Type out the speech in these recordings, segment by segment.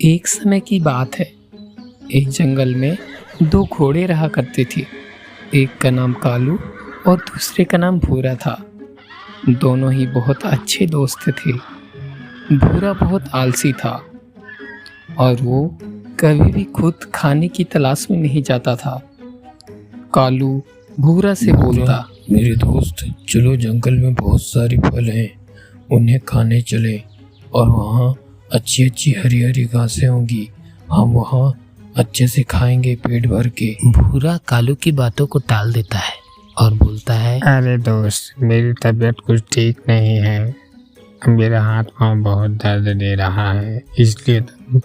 एक समय की बात है। एक जंगल में दो घोड़े रहा करते थे। एक का नाम कालू और दूसरे का नाम भूरा था। दोनों ही बहुत अच्छे दोस्त थे। भूरा बहुत आलसी था और वो कभी भी खुद खाने की तलाश में नहीं जाता था। कालू भूरा से बोलता, मेरे दोस्त, चलो जंगल में बहुत सारी फल हैं, उन्हें खाने चले और वहाँ अच्छी अच्छी हरी हरी घासें होंगी, हम वहाँ अच्छे से खाएंगे पेट भर के। भूरा कालू की बातों को टाल देता है और बोलता है, अरे दोस्त, मेरी तबीयत कुछ ठीक नहीं है, मेरा हाथ पाँव बहुत दर्द दे रहा है, इसलिए तुम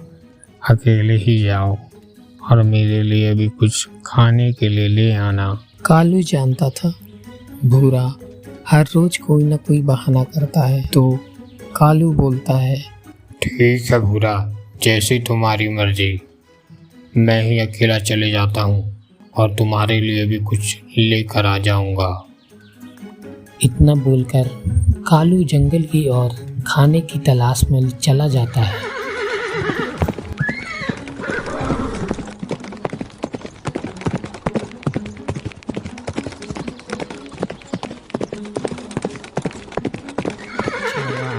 अकेले ही जाओ और मेरे लिए भी कुछ खाने के लिए ले आना। कालू जानता था भूरा हर रोज कोई ना कोई बहाना करता है, तो कालू बोलता है, ठीक है भूरा, जैसी तुम्हारी मर्जी, मैं ही अकेला चले जाता हूँ और तुम्हारे लिए भी कुछ लेकर आ जाऊंगा। इतना बोलकर कालू जंगल की ओर खाने की तलाश में चला जाता है।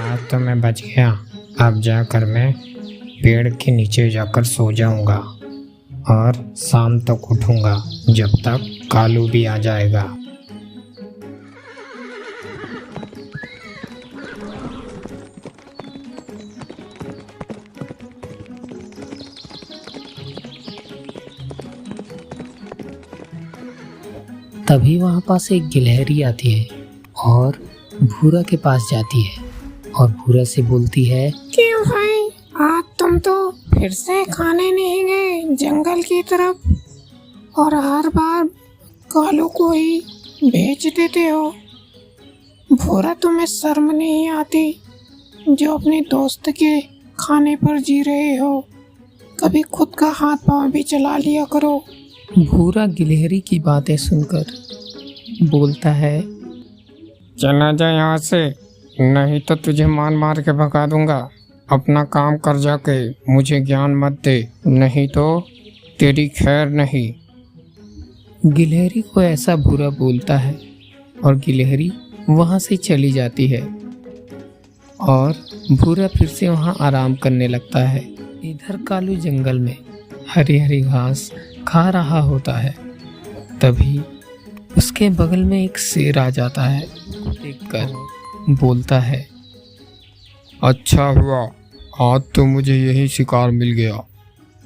आज तो मैं बच गया, अब जाकर मैं पेड़ के नीचे जाकर सो जाऊंगा और शाम तक उठूंगा, जब तक कालू भी आ जाएगा। तभी वहाँ पास एक गिलहरी आती है और भूरा के पास जाती है और भूरा से बोलती है, क्यों भाई, आज तुम तो फिर से खाने नहीं गए जंगल की तरफ और हर बार कालू को ही बेच देते हो। भूरा, तुम्हें शर्म नहीं आती जो अपने दोस्त के खाने पर जी रहे हो? कभी खुद का हाथ पांव भी चला लिया करो। भूरा गिलहरी की बातें सुनकर बोलता है, चला जा यहाँ से, नहीं तो तुझे मार मार के भगा दूंगा। अपना काम कर जाके, मुझे ज्ञान मत दे, नहीं तो तेरी खैर नहीं। गिलहरी को ऐसा भूरा बोलता है और गिलहरी वहाँ से चली जाती है और भूरा फिर से वहाँ आराम करने लगता है। इधर कालू जंगल में हरी हरी घास खा रहा होता है। तभी उसके बगल में एक शेर आ जाता है। देखकर बोलता है, अच्छा हुआ, आज तो मुझे यही शिकार मिल गया।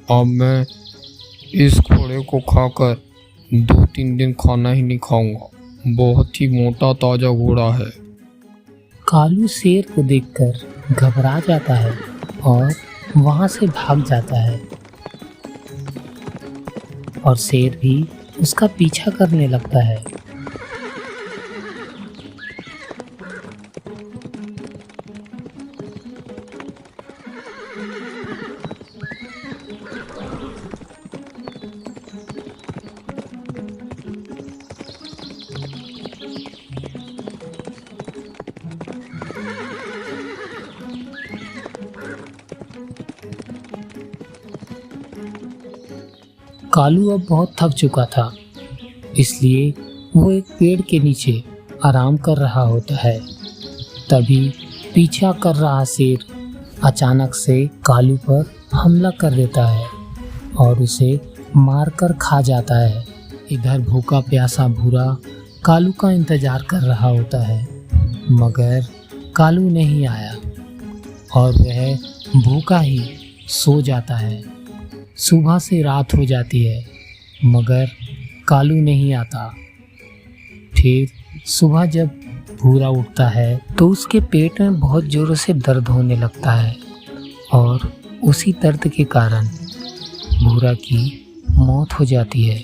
अब मैं इस घोड़े को खाकर 2-3 दिन खाना ही नहीं खाऊंगा, बहुत ही मोटा ताजा घोड़ा है। कालू शेर को देखकर घबरा जाता है और वहाँ से भाग जाता है और शेर भी उसका पीछा करने लगता है। कालू अब बहुत थक चुका था, इसलिए वो एक पेड़ के नीचे आराम कर रहा होता है। तभी पीछा कर रहा शेर अचानक से कालू पर हमला कर देता है और उसे मारकर खा जाता है। इधर भूखा प्यासा भूरा कालू का इंतजार कर रहा होता है, मगर कालू नहीं आया और वह भूखा ही सो जाता है। सुबह से रात हो जाती है, मगर कालू नहीं आता। फिर सुबह जब भूरा उठता है तो उसके पेट में बहुत ज़ोरों से दर्द होने लगता है और उसी दर्द के कारण भूरा की मौत हो जाती है।